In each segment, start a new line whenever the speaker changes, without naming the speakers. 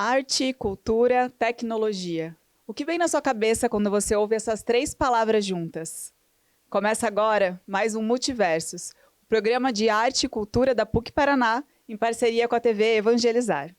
Arte, cultura, tecnologia. O que vem na sua cabeça quando você ouve essas três palavras juntas? Começa agora mais um Multiversos, o programa de arte e cultura da PUC Paraná, em parceria com a TV Evangelizar.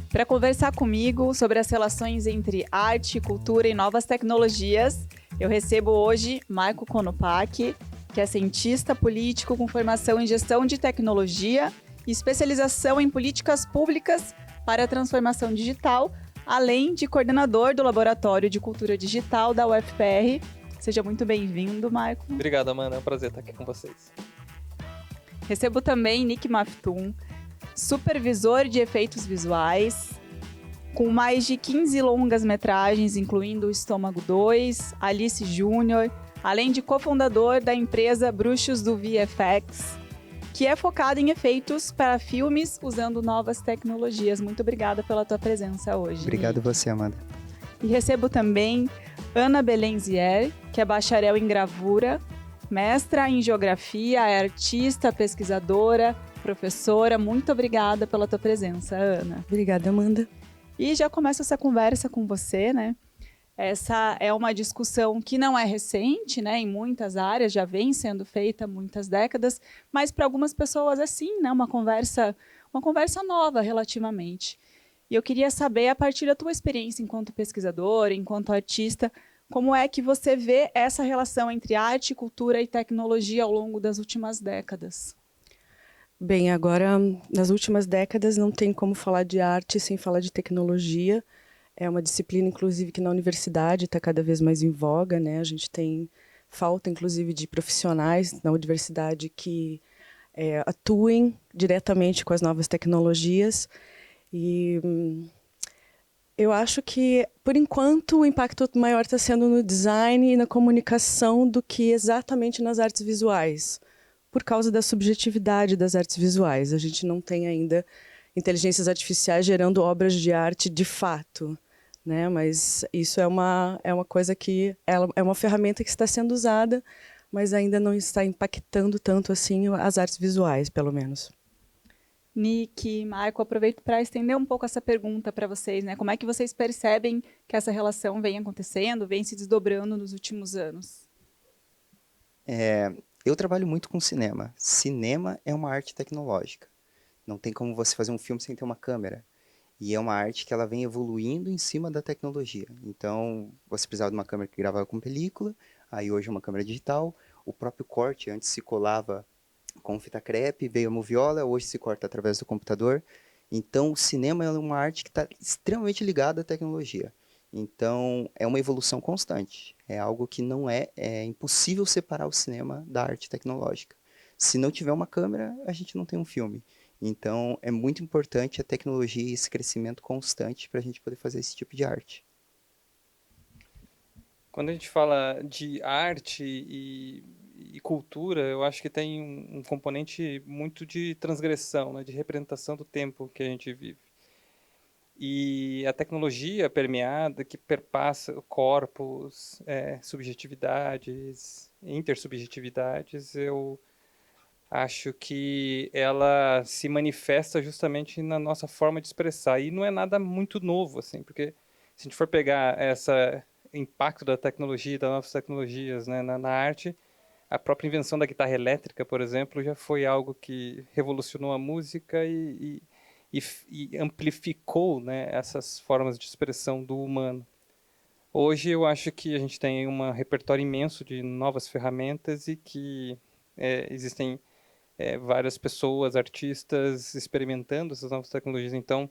Para conversar comigo sobre as relações entre arte, cultura e novas tecnologias, eu recebo hoje Marco Konopak, que é cientista político com formação em gestão de tecnologia e especialização em políticas públicas para a transformação digital, além de coordenador do Laboratório de Cultura Digital da UFPR. Seja muito bem-vindo, Marco.
Obrigado, Amanda. É um prazer estar aqui com vocês.
Recebo também Nick Maftoum, supervisor de efeitos visuais, com mais de 15 longas-metragens, incluindo o Estômago 2, Alice Júnior, além de cofundador da empresa Bruxos do VFX, que é focada em efeitos para filmes usando novas tecnologias. Muito obrigada pela tua presença hoje.
Obrigado
Nick.
você, Amanda.
E recebo também Ana Belenzier, que é bacharel em gravura, mestra em geografia, é artista, pesquisadora, professora. Muito obrigada pela tua presença, Ana.
Obrigada, Amanda.
E já começo essa conversa com você, né? Essa é uma discussão que não é recente, né? Em muitas áreas, já vem sendo feita há muitas décadas, mas para algumas pessoas é sim, né? Uma conversa nova relativamente. E eu queria saber, a partir da tua experiência enquanto pesquisador, enquanto artista, como é que você vê essa relação entre arte, cultura e tecnologia ao longo das últimas décadas?
Bem, agora, nas últimas décadas, não tem como falar de arte sem falar de tecnologia. É uma disciplina, inclusive, que na universidade está cada vez mais em voga, né? A gente tem falta, inclusive, de profissionais na universidade que atuem diretamente com as novas tecnologias. E eu acho que, por enquanto, o impacto maior está sendo no design e na comunicação do que exatamente nas artes visuais, por causa da subjetividade das artes visuais. A gente não tem ainda inteligências artificiais gerando obras de arte de fato, né? Mas isso é uma coisa que é uma ferramenta que está sendo usada, mas ainda não está impactando tanto assim as artes visuais, pelo menos.
Nick, Marco, aproveito para estender um pouco essa pergunta para vocês, né? Como é que vocês percebem que essa relação vem acontecendo, vem se desdobrando nos últimos anos?
Eu trabalho muito com cinema. Cinema é uma arte tecnológica. Não tem como você fazer um filme sem ter uma câmera. E é uma arte que ela vem evoluindo em cima da tecnologia. Então, você precisava de uma câmera que gravava com película, aí hoje é uma câmera digital. O próprio corte antes se colava com fita crepe, veio a moviola, hoje se corta através do computador. Então, o cinema é uma arte que está extremamente ligada à tecnologia. Então, é uma evolução constante. É algo que não é impossível separar o cinema da arte tecnológica. Se não tiver uma câmera, a gente não tem um filme. Então, é muito importante a tecnologia e esse crescimento constante para a gente poder fazer esse tipo de arte.
Quando a gente fala de arte e cultura, eu acho que tem um componente muito de transgressão, né, de representação do tempo que a gente vive. E a tecnologia permeada, que perpassa corpos, subjetividades, intersubjetividades, eu acho que ela se manifesta justamente na nossa forma de expressar. E não é nada muito novo, assim, porque se a gente for pegar esse impacto da tecnologia, das novas tecnologias, né, na arte, a própria invenção da guitarra elétrica, por exemplo, já foi algo que revolucionou a música e amplificou, né, essas formas de expressão do humano. Hoje eu acho que a gente tem um repertório imenso de novas ferramentas e que existem várias pessoas, artistas, experimentando essas novas tecnologias. Então,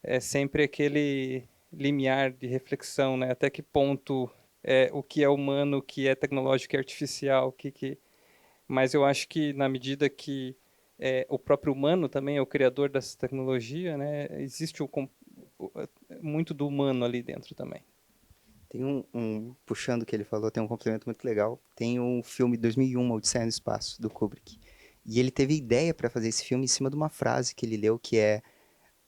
é sempre aquele limiar de reflexão, né? Até que ponto o que é humano, o que é tecnológico e artificial, Mas eu acho que na medida que o próprio humano também é o criador dessa tecnologia, né? Existe muito do humano ali dentro também.
Tem puxando o que ele falou, tem um complemento muito legal. Tem um filme 2001, Odisseia no Espaço, do Kubrick. E ele teve ideia para fazer esse filme em cima de uma frase que ele leu, que é: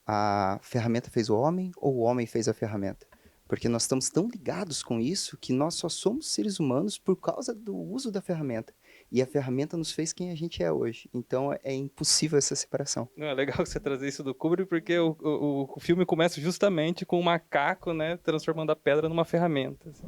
a ferramenta fez o homem ou o homem fez a ferramenta? Porque nós estamos tão ligados com isso que nós só somos seres humanos por causa do uso da ferramenta. E a ferramenta nos fez quem a gente é hoje. Então é impossível essa separação.
Não, é legal você trazer isso do Kubrick, porque o filme começa justamente com um macaco, né, transformando a pedra numa ferramenta. Assim.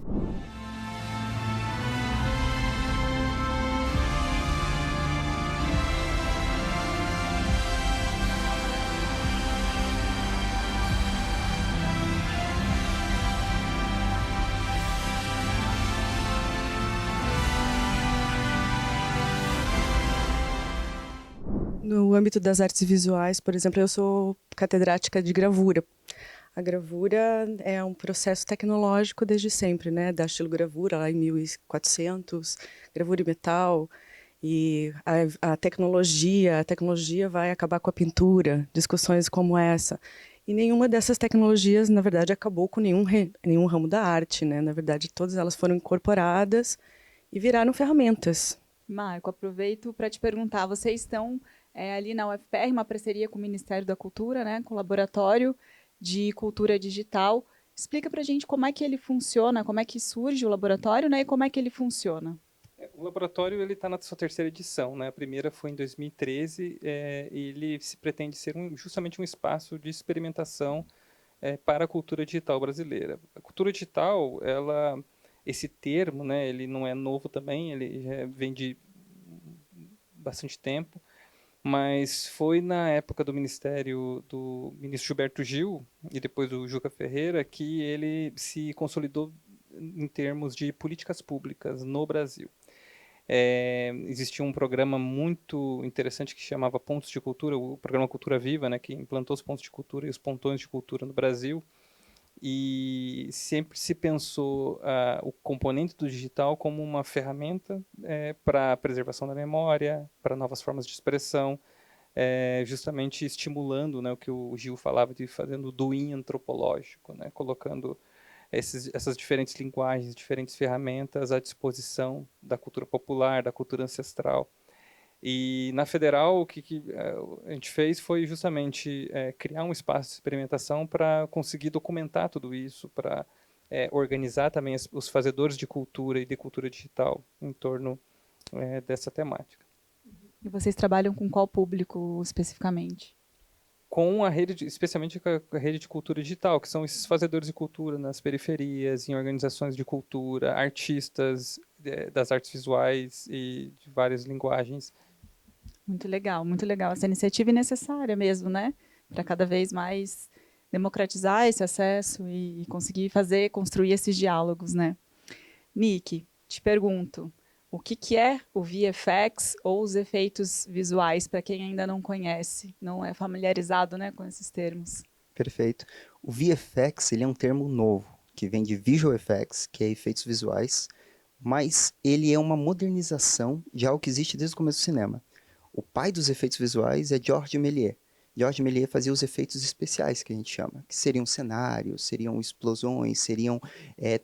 No âmbito das artes visuais, por exemplo, eu sou catedrática de gravura. A gravura é um processo tecnológico desde sempre, né? Da estilogravura, lá em 1400, gravura em metal. E a tecnologia vai acabar com a pintura, discussões como essa. E nenhuma dessas tecnologias, na verdade, acabou com nenhum ramo da arte, né? Na verdade, todas elas foram incorporadas e viraram ferramentas.
Marco, aproveito para te perguntar, vocês estão ali na UFPR, uma parceria com o Ministério da Cultura, né, com o Laboratório de Cultura Digital. Explica para a gente como é que ele funciona, como é que surge o laboratório, né, e como é que ele funciona.
O laboratório está na sua terceira edição, né? A primeira foi em 2013 e ele se pretende ser justamente um espaço de experimentação para a cultura digital brasileira. A cultura digital, esse termo, né, ele não é novo também, ele já vem de bastante tempo, mas foi na época do ministro Gilberto Gil e depois do Juca Ferreira que ele se consolidou em termos de políticas públicas no Brasil. Existia um programa muito interessante que chamava Pontos de Cultura, o programa Cultura Viva, né, que implantou os pontos de cultura e os pontões de cultura no Brasil, e sempre se pensou o componente do digital como uma ferramenta para a preservação da memória, para novas formas de expressão, justamente estimulando, né, o que o Gil falava de fazendo o doing antropológico, né, colocando essas diferentes linguagens, diferentes ferramentas à disposição da cultura popular, da cultura ancestral. E na Federal, o que a gente fez foi justamente criar um espaço de experimentação para conseguir documentar tudo isso, para organizar também os fazedores de cultura e de cultura digital em torno dessa temática.
E vocês trabalham com qual público especificamente?
Com a rede, especialmente com a rede de cultura digital, que são esses fazedores de cultura nas periferias, em organizações de cultura, artistas das artes visuais e de várias linguagens.
Muito legal, muito legal. Essa iniciativa é necessária mesmo, né? Para cada vez mais democratizar esse acesso e conseguir construir esses diálogos, né? Nick, te pergunto, o que é o VFX ou os efeitos visuais, para quem ainda não conhece, não é familiarizado, né, com esses termos?
Perfeito. O VFX, ele é um termo novo, que vem de Visual Effects, que é efeitos visuais, mas ele é uma modernização de algo que existe desde o começo do cinema. O pai dos efeitos visuais é Georges Méliès. Georges Méliès fazia os efeitos especiais, que a gente chama, que seriam cenários, seriam explosões, seriam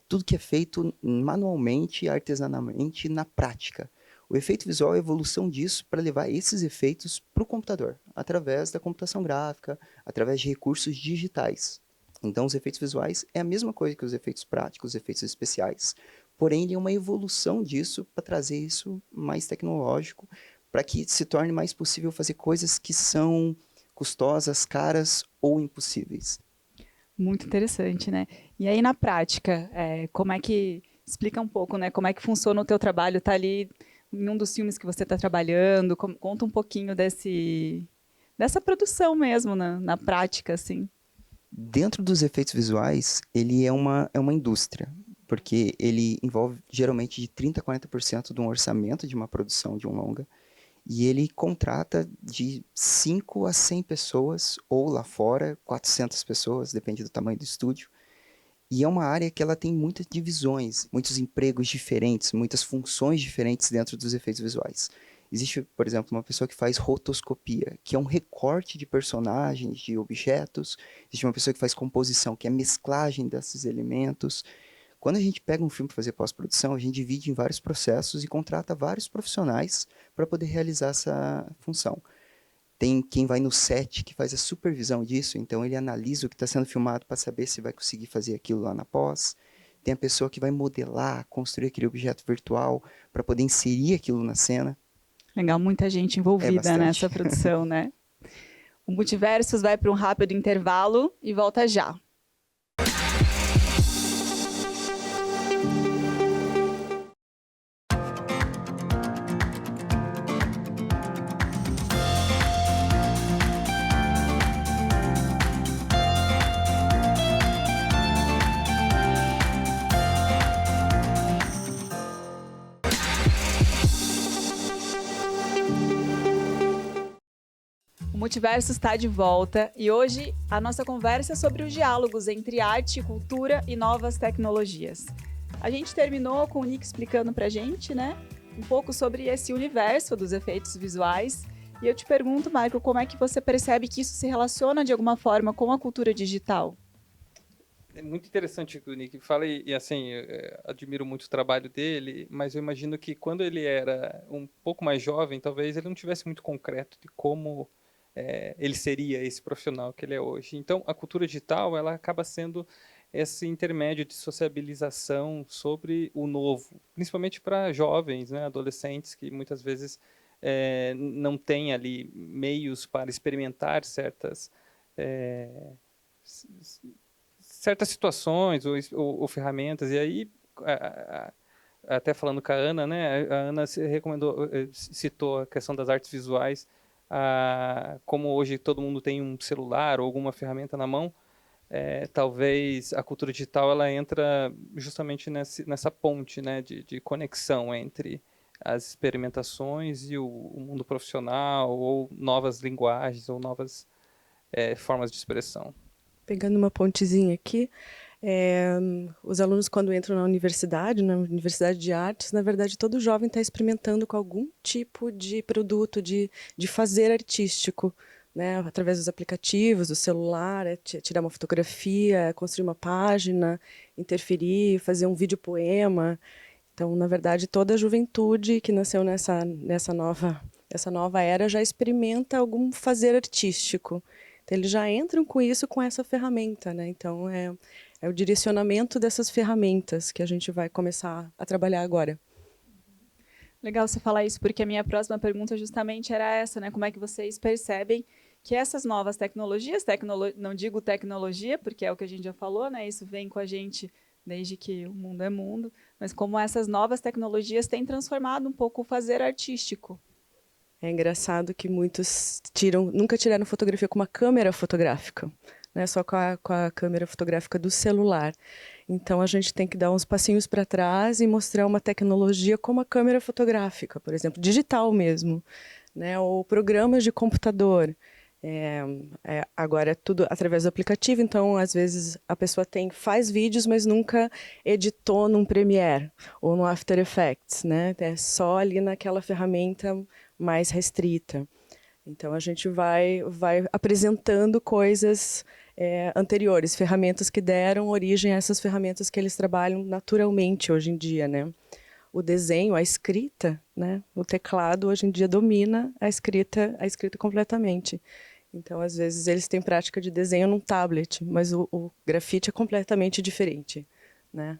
tudo que é feito manualmente, artesanalmente, na prática. O efeito visual é a evolução disso para levar esses efeitos para o computador, através da computação gráfica, através de recursos digitais. Então, os efeitos visuais é a mesma coisa que os efeitos práticos, os efeitos especiais, porém, ele é uma evolução disso para trazer isso mais tecnológico, para que se torne mais possível fazer coisas que são custosas, caras ou impossíveis.
Muito interessante, né? E aí, na prática, como é que... Explica um pouco, né? Como é que funciona o teu trabalho? Está ali em um dos filmes que você está trabalhando? Conta um pouquinho dessa produção mesmo, na prática, assim.
Dentro dos efeitos visuais, ele é uma indústria, porque ele envolve geralmente de 30% a 40% de um orçamento de uma produção de um longa, e ele contrata de 5 a 100 pessoas, ou lá fora, 400 pessoas, depende do tamanho do estúdio. E é uma área que ela tem muitas divisões, muitos empregos diferentes, muitas funções diferentes dentro dos efeitos visuais. Existe, por exemplo, uma pessoa que faz rotoscopia, que é um recorte de personagens, de objetos. Existe uma pessoa que faz composição, que é a mesclagem desses elementos. Quando a gente pega um filme para fazer pós-produção, a gente divide em vários processos e contrata vários profissionais para poder realizar essa função. Tem quem vai no set, que faz a supervisão disso, então ele analisa o que está sendo filmado para saber se vai conseguir fazer aquilo lá na pós. Tem a pessoa que vai modelar, construir aquele objeto virtual para poder inserir aquilo na cena.
Legal, muita gente envolvida
bastante.
nessa produção, né? O Multiversos vai para um rápido intervalo e volta já. O Multiverso está de volta e hoje a nossa conversa é sobre os diálogos entre arte, cultura e novas tecnologias. A gente terminou com o Nick explicando pra gente, né, um pouco sobre esse universo dos efeitos visuais. E eu te pergunto, Michael, como é que você percebe que isso se relaciona de alguma forma com a cultura digital?
É muito interessante o que o Nick fala e assim, eu, admiro muito o trabalho dele, mas eu imagino que quando ele era um pouco mais jovem, talvez ele não tivesse muito concreto de como ele seria esse profissional que ele é hoje. Então, a cultura digital, ela acaba sendo esse intermédio de sociabilização sobre o novo, principalmente para jovens, né, adolescentes, que muitas vezes não têm ali meios para experimentar certas situações ou ferramentas. E aí, até falando com a Ana, né, a Ana citou a questão das artes visuais. Como hoje todo mundo tem um celular ou alguma ferramenta na mão, talvez a cultura digital ela entra justamente nessa ponte, né, de conexão entre as experimentações e o mundo profissional, ou novas linguagens, ou novas formas de expressão.
Pegando uma pontezinha aqui, os alunos, quando entram na universidade de artes, na verdade, todo jovem está experimentando com algum tipo de produto, de fazer artístico, né? Através dos aplicativos, do celular, tirar uma fotografia, construir uma página, interferir, fazer um vídeo poema. Então, na verdade, toda a juventude que nasceu nessa nova era já experimenta algum fazer artístico. Então, eles já entram com isso, com essa ferramenta, né? Então, é o direcionamento dessas ferramentas que a gente vai começar a trabalhar agora.
Legal você falar isso, porque a minha próxima pergunta justamente era essa, né? Como é que vocês percebem que essas novas tecnologias, não digo tecnologia, porque é o que a gente já falou, né? Isso vem com a gente desde que o mundo é mundo, mas como essas novas tecnologias têm transformado um pouco o fazer artístico.
É engraçado que muitos nunca tiraram fotografia com uma câmera fotográfica, né? Só com a câmera fotográfica do celular. Então, a gente tem que dar uns passinhos para trás e mostrar uma tecnologia como a câmera fotográfica, por exemplo, digital mesmo, né? Ou programas de computador. Agora é tudo através do aplicativo, então às vezes a pessoa faz vídeos, mas nunca editou num Premiere ou no After Effects, né? É só ali naquela ferramenta mais restrita. Então a gente vai apresentando coisas anteriores, ferramentas que deram origem a essas ferramentas que eles trabalham naturalmente hoje em dia, né? O desenho, a escrita, né? O teclado hoje em dia domina a escrita completamente. Então, às vezes, eles têm prática de desenho num tablet, mas o grafite é completamente diferente, né?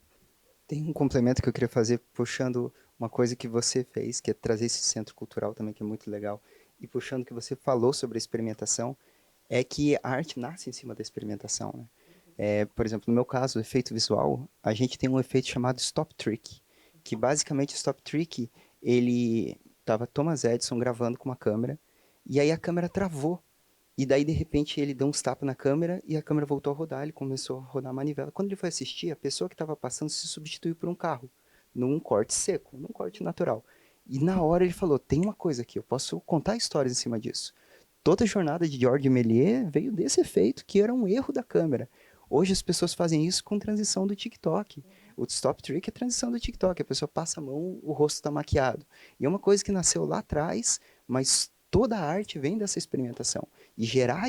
Tem um complemento que eu queria fazer, puxando uma coisa que você fez, que é trazer esse centro cultural também, que é muito legal, e puxando o que você falou sobre a experimentação, é que a arte nasce em cima da experimentação, né? Por exemplo, no meu caso, o efeito visual, a gente tem um efeito chamado Stop Trick, que basicamente o Stop Trick, ele estava Thomas Edison gravando com uma câmera, e aí a câmera travou. E daí, de repente, ele deu uns tapas na câmera e a câmera voltou a rodar, ele começou a rodar a manivela. Quando ele foi assistir, a pessoa que estava passando se substituiu por um carro, num corte seco, num corte natural. E na hora ele falou, tem uma coisa aqui, eu posso contar histórias em cima disso. Toda a jornada de Georges Méliès veio desse efeito, que era um erro da câmera. Hoje as pessoas fazem isso com transição do TikTok. O Stop Trick é transição do TikTok, a pessoa passa a mão, o rosto está maquiado. E é uma coisa que nasceu lá atrás, mas toda a arte vem dessa experimentação. E gerar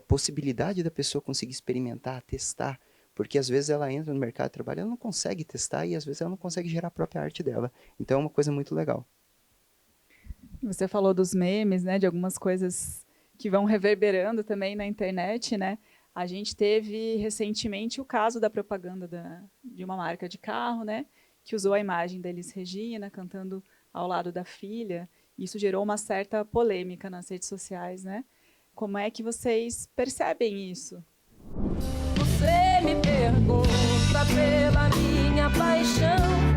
possibilidade da pessoa conseguir experimentar, testar, porque às vezes ela entra no mercado de trabalho, ela não consegue testar e às vezes ela não consegue gerar a própria arte dela. Então é uma coisa muito legal.
Você falou dos memes, né, de algumas coisas que vão reverberando também na internet, né? A gente teve recentemente o caso da propaganda de uma marca de carro, né, que usou a imagem da Elis Regina cantando ao lado da filha. Isso gerou uma certa polêmica nas redes sociais, né? Como é que vocês percebem isso?
Você me pergunta pela minha paixão.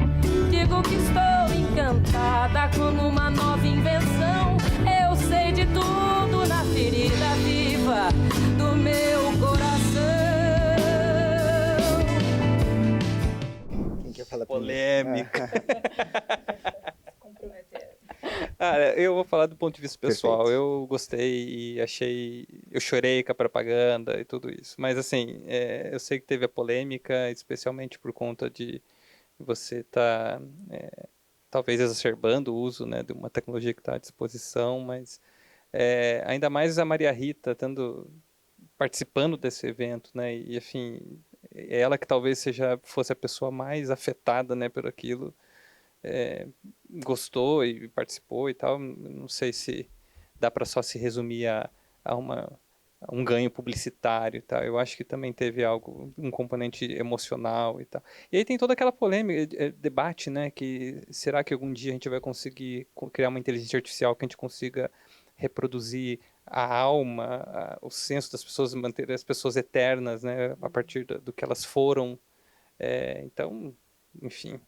Digo que estou encantada com uma nova invenção. Eu sei de tudo na ferida viva do meu coração.
Quem quer falar
Polêmica.
Comprometer.
Eu vou falar do ponto de vista pessoal.
Perfeito.
Eu gostei e achei... Eu chorei com a propaganda e tudo isso. Mas, assim, eu sei que teve a polêmica, especialmente por conta de você estar, talvez, exacerbando o uso, né, de uma tecnologia que está à disposição, mas ainda mais a Maria Rita participando desse evento, né, e, enfim, ela que talvez fosse a pessoa mais afetada, né, por aquilo, gostou e participou e tal. Não sei se dá para só se resumir a um ganho publicitário e tal. Eu acho que também teve um componente emocional e tal. E aí tem toda aquela polêmica, debate, né, que será que algum dia a gente vai conseguir criar uma inteligência artificial que a gente consiga reproduzir a alma, o senso das pessoas, manter as pessoas eternas, né, a partir do que elas foram. Então, enfim,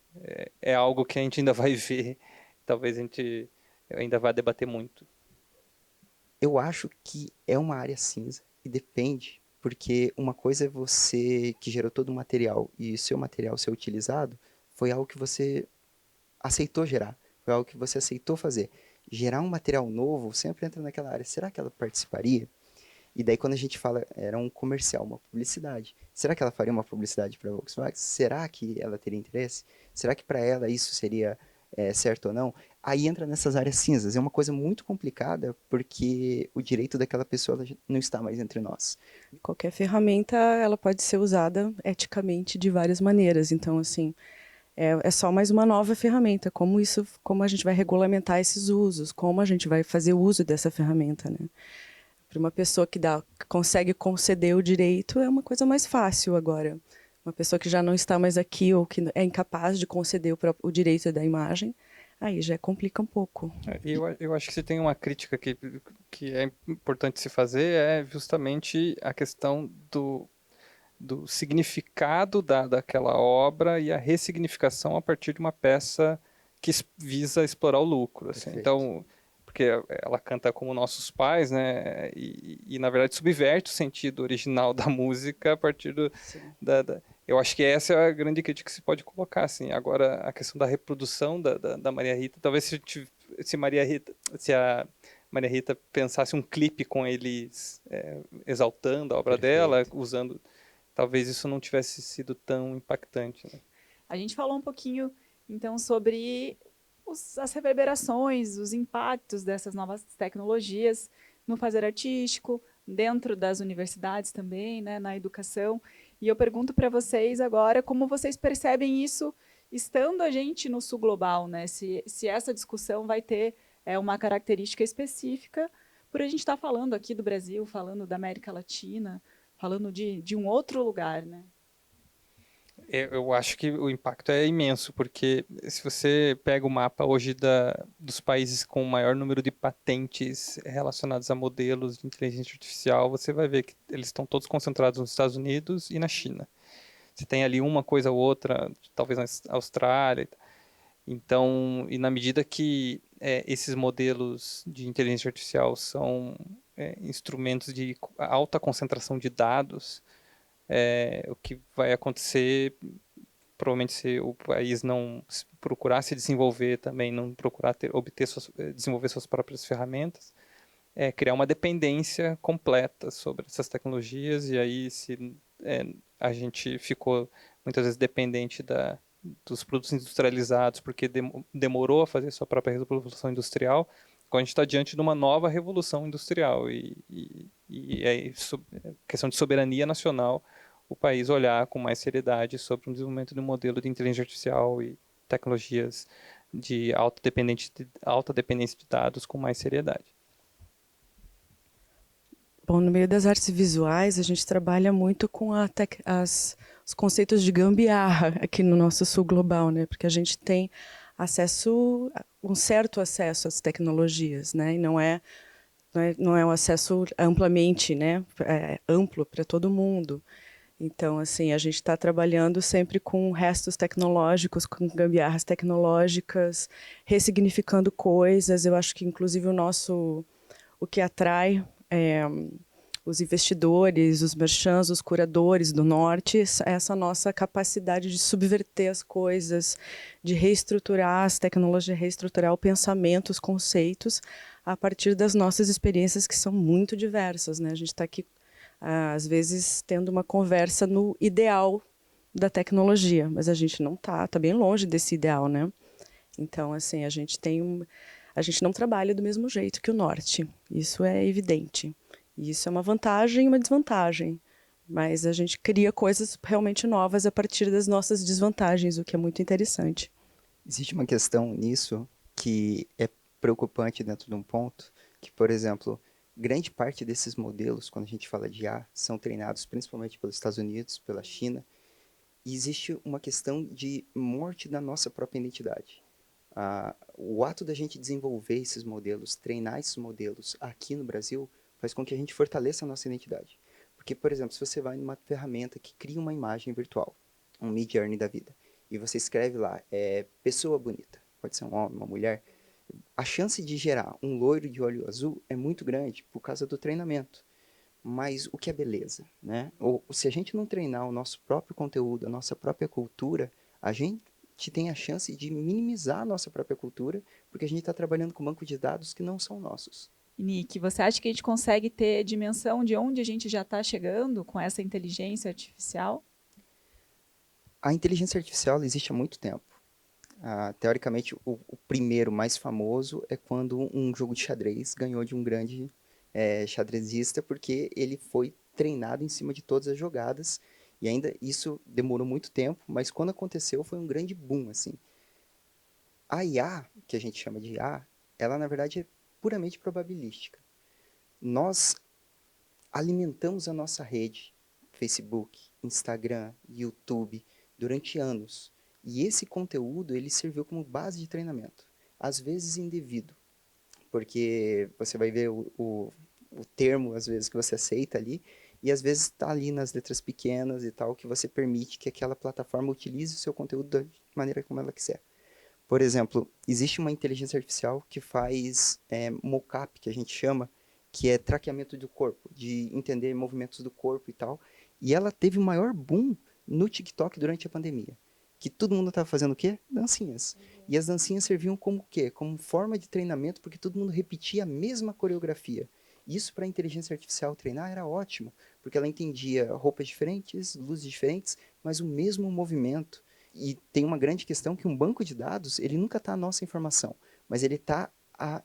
é algo que a gente ainda vai ver. Talvez a gente ainda vá debater muito.
Eu acho que é uma área cinza e depende, porque uma coisa é você que gerou todo o material e o seu material ser utilizado foi algo que você aceitou gerar, foi algo que você aceitou fazer. Gerar um material novo sempre entra naquela área. Será que ela participaria? E daí quando a gente fala, era um comercial, uma publicidade. Será que ela faria uma publicidade para a Volkswagen? Será que ela teria interesse? Será que para ela isso seria certo ou não? Aí entra nessas áreas cinzas. É uma coisa muito complicada porque o direito daquela pessoa não está mais entre nós.
Qualquer ferramenta, ela pode ser usada eticamente de várias maneiras. Então, assim, é só mais uma nova ferramenta. Como a gente vai regulamentar esses usos? Como a gente vai fazer uso dessa ferramenta, né? Para uma pessoa que consegue conceder o direito, é uma coisa mais fácil agora. Uma pessoa que já não está mais aqui ou que é incapaz de conceder o direito da imagem, aí já complica um pouco.
Eu acho que se tem uma crítica que é importante se fazer é justamente a questão do significado daquela obra e a ressignificação a partir de uma peça que visa explorar o lucro. Assim. Então, porque ela canta como nossos pais, né? E na verdade subverte o sentido original da música a partir eu acho que essa é a grande crítica que se pode colocar, assim. Agora, a questão da reprodução da Maria Rita, talvez se a Maria Rita pensasse um clipe com eles exaltando a obra dela, usando, talvez isso não tivesse sido tão impactante, né?
A gente falou um pouquinho, então, sobre as reverberações, os impactos dessas novas tecnologias no fazer artístico, dentro das universidades também, né, na educação. E eu pergunto para vocês agora como vocês percebem isso estando a gente no sul global, né? Se essa discussão vai ter uma característica específica, por a gente estar falando aqui do Brasil, falando da América Latina, falando de um outro lugar, né?
Eu acho que o impacto é imenso, porque se você pega o mapa hoje dos países com o maior número de patentes relacionados a modelos de inteligência artificial, você vai ver que eles estão todos concentrados nos Estados Unidos e na China. Você tem ali uma coisa ou outra, talvez na Austrália. Então, e na medida que esses modelos de inteligência artificial são instrumentos de alta concentração de dados, o que vai acontecer, provavelmente, se o país não procurar se desenvolver também, não procurar desenvolver suas próprias ferramentas, criar uma dependência completa sobre essas tecnologias, e aí se a gente ficou muitas vezes dependente dos produtos industrializados porque demorou a fazer sua própria revolução industrial, quando a gente está diante de uma nova revolução industrial e é questão de soberania nacional o país olhar com mais seriedade sobre o desenvolvimento de um modelo de inteligência artificial e tecnologias de alta dependência de dados com mais seriedade.
Bom, no meio das artes visuais, a gente trabalha muito com os conceitos de gambiarra aqui no nosso sul global, né? Porque a gente tem um certo acesso às tecnologias, né? E não é um acesso amplamente, né? Amplo para todo mundo. Então, assim, a gente está trabalhando sempre com restos tecnológicos, com gambiarras tecnológicas, ressignificando coisas. Eu acho que, inclusive, o que atrai os investidores, os merchants, os curadores do norte, essa nossa capacidade de subverter as coisas, de reestruturar as tecnologias, reestruturar o pensamento, os conceitos, a partir das nossas experiências que são muito diversas, né? A gente está aqui, às vezes, tendo uma conversa no ideal da tecnologia, mas a gente não está bem longe desse ideal, né? Então, assim, a gente não trabalha do mesmo jeito que o norte, isso é evidente. E isso é uma vantagem e uma desvantagem, mas a gente cria coisas realmente novas a partir das nossas desvantagens, o que é muito interessante.
Existe uma questão nisso que é preocupante dentro de um ponto, que, por exemplo, grande parte desses modelos, quando a gente fala de IA, são treinados principalmente pelos Estados Unidos, pela China, e existe uma questão de morte da nossa própria identidade. O ato da gente desenvolver esses modelos, treinar esses modelos aqui no Brasil, faz com que a gente fortaleça a nossa identidade. Porque, por exemplo, se você vai numa ferramenta que cria uma imagem virtual, um Midjourney da vida, e você escreve lá, pessoa bonita, pode ser um homem, uma mulher, a chance de gerar um loiro de olho azul é muito grande por causa do treinamento. Mas o que é beleza, né? Ou se a gente não treinar o nosso próprio conteúdo, a nossa própria cultura, a gente tem a chance de minimizar a nossa própria cultura, porque a gente está trabalhando com banco de dados que não são nossos.
Nick, você acha que a gente consegue ter dimensão de onde a gente já está chegando com essa inteligência artificial?
A inteligência artificial existe há muito tempo. Teoricamente, o primeiro mais famoso é quando um jogo de xadrez ganhou de um grande xadrezista, porque ele foi treinado em cima de todas as jogadas, e ainda isso demorou muito tempo, mas quando aconteceu foi um grande boom, assim. A IA, que a gente chama de IA, ela na verdade é puramente probabilística. Nós alimentamos a nossa rede, Facebook, Instagram, YouTube, durante anos. E esse conteúdo, ele serviu como base de treinamento. Às vezes indevido, porque você vai ver o termo, às vezes, que você aceita ali, e às vezes está ali nas letras pequenas e tal, que você permite que aquela plataforma utilize o seu conteúdo da maneira como ela quiser. Por exemplo, existe uma inteligência artificial que faz mockup, que a gente chama, que é traqueamento do corpo, de entender movimentos do corpo e tal. E ela teve o maior boom no TikTok durante a pandemia. Que todo mundo estava fazendo o quê? Dancinhas. E as dancinhas serviam como o quê? Como forma de treinamento, porque todo mundo repetia a mesma coreografia. Isso para a inteligência artificial treinar era ótimo, porque ela entendia roupas diferentes, luzes diferentes, mas o mesmo movimento. E tem uma grande questão que um banco de dados, ele nunca está a nossa informação, mas ele está a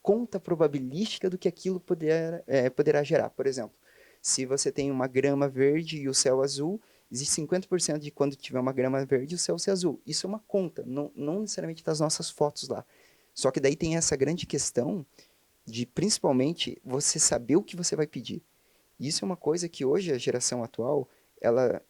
conta probabilística do que aquilo poderá gerar. Por exemplo, se você tem uma grama verde e o céu azul, existe 50% de quando tiver uma grama verde o céu ser azul. Isso é uma conta, não necessariamente das nossas fotos lá. Só que daí tem essa grande questão de, principalmente, você saber o que você vai pedir. Isso é uma coisa que hoje a geração atual, ela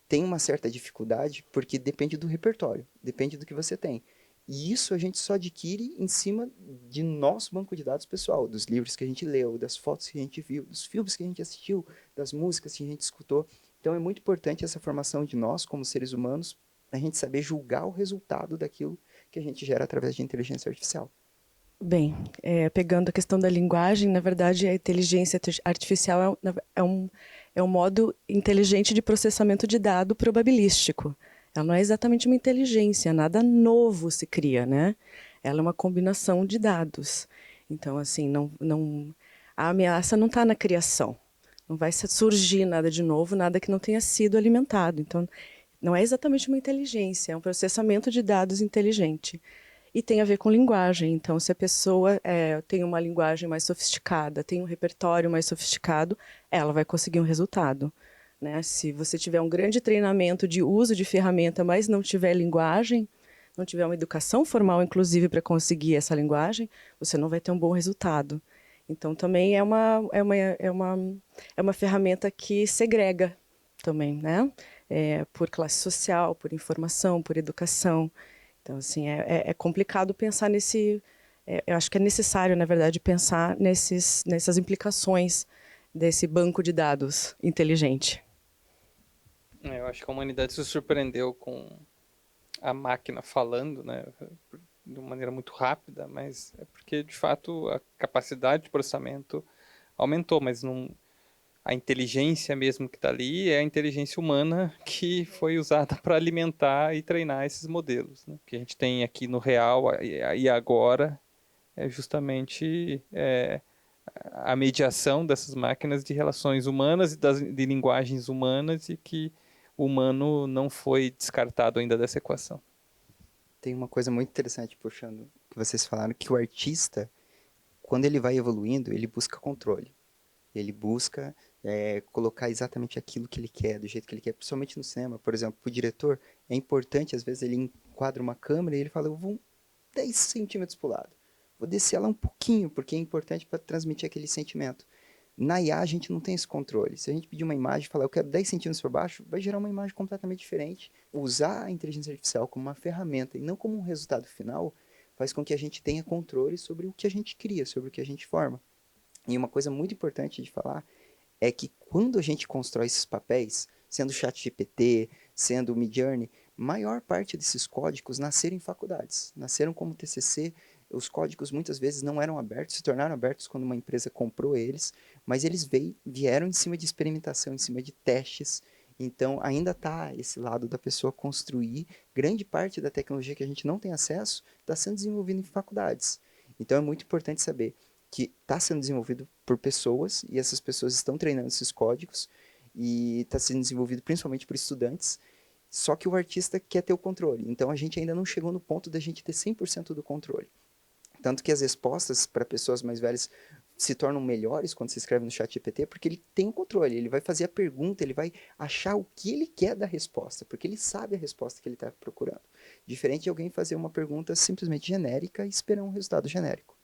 tem uma certa dificuldade, porque depende do repertório, depende do que você tem. E isso a gente só adquire em cima de nosso banco de dados pessoal, dos livros que a gente leu, das fotos que a gente viu, dos filmes que a gente assistiu, das músicas que a gente escutou. Então é muito importante essa formação de nós, como seres humanos, a gente saber julgar o resultado daquilo que a gente gera através de inteligência artificial.
Bem, pegando a questão da linguagem, na verdade, a inteligência artificial é um modo inteligente de processamento de dado probabilístico. Ela não é exatamente uma inteligência, nada novo se cria, né? Ela é uma combinação de dados. Então, assim, a ameaça não está na criação. Não vai surgir nada de novo, nada que não tenha sido alimentado. Então, não é exatamente uma inteligência, é um processamento de dados inteligente. E tem a ver com linguagem. Então, se a pessoa tem uma linguagem mais sofisticada, tem um repertório mais sofisticado, ela vai conseguir um resultado. Né? Se você tiver um grande treinamento de uso de ferramenta, mas não tiver linguagem, não tiver uma educação formal, inclusive, para conseguir essa linguagem, você não vai ter um bom resultado. Então, também é uma ferramenta que segrega também, né? Por classe social, por informação, por educação. Então, assim, é complicado pensar nesse... eu acho que é necessário, na verdade, pensar nessas implicações desse banco de dados inteligente.
Eu acho que a humanidade se surpreendeu com a máquina falando, né, de uma maneira muito rápida, mas é porque, de fato, a capacidade de processamento aumentou, mas não, a inteligência mesmo que está ali é a inteligência humana que foi usada para alimentar e treinar esses modelos, né? O que a gente tem aqui no real e agora é justamente a mediação dessas máquinas de relações humanas e de linguagens humanas, e que o humano não foi descartado ainda dessa equação.
Tem uma coisa muito interessante, puxando, que vocês falaram, que o artista, quando ele vai evoluindo, ele busca controle. Ele busca colocar exatamente aquilo que ele quer, do jeito que ele quer, principalmente no cinema. Por exemplo, para o diretor, é importante, às vezes, ele enquadra uma câmera e ele fala, eu vou 10 centímetros para o lado. Vou descer ela um pouquinho, porque é importante para transmitir aquele sentimento. Na IA, a gente não tem esse controle. Se a gente pedir uma imagem e falar, eu quero 10 centímetros para baixo, vai gerar uma imagem completamente diferente. Usar a inteligência artificial como uma ferramenta e não como um resultado final, faz com que a gente tenha controle sobre o que a gente cria, sobre o que a gente forma. E uma coisa muito importante de falar é que quando a gente constrói esses papéis, sendo o ChatGPT, sendo o Midjourney, maior parte desses códigos nasceram em faculdades, nasceram como TCC. Os códigos muitas vezes não eram abertos, se tornaram abertos quando uma empresa comprou eles, mas eles vieram em cima de experimentação, em cima de testes. Então ainda está esse lado da pessoa construir. Grande parte da tecnologia que a gente não tem acesso está sendo desenvolvida em faculdades. Então é muito importante saber que está sendo desenvolvido por pessoas, e essas pessoas estão treinando esses códigos, e está sendo desenvolvido principalmente por estudantes, só que o artista quer ter o controle. Então a gente ainda não chegou no ponto da gente ter 100% do controle. Tanto que as respostas para pessoas mais velhas se tornam melhores quando se escreve no ChatGPT, porque ele tem o controle, ele vai fazer a pergunta, ele vai achar o que ele quer da resposta, porque ele sabe a resposta que ele está procurando. Diferente de alguém fazer uma pergunta simplesmente genérica e esperar um resultado genérico.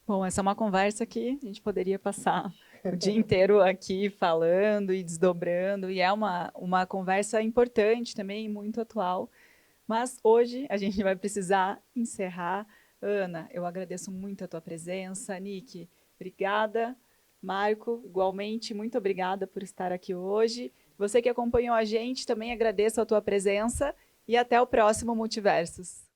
Bom, essa é uma conversa que a gente poderia passar o dia inteiro aqui falando e desdobrando, e é uma conversa importante também, muito atual, mas hoje a gente vai precisar encerrar. Ana, eu agradeço muito a tua presença. Nick, obrigada. Marco, igualmente, muito obrigada por estar aqui hoje. Você que acompanhou a gente, também agradeço a tua presença e até o próximo Multiversos.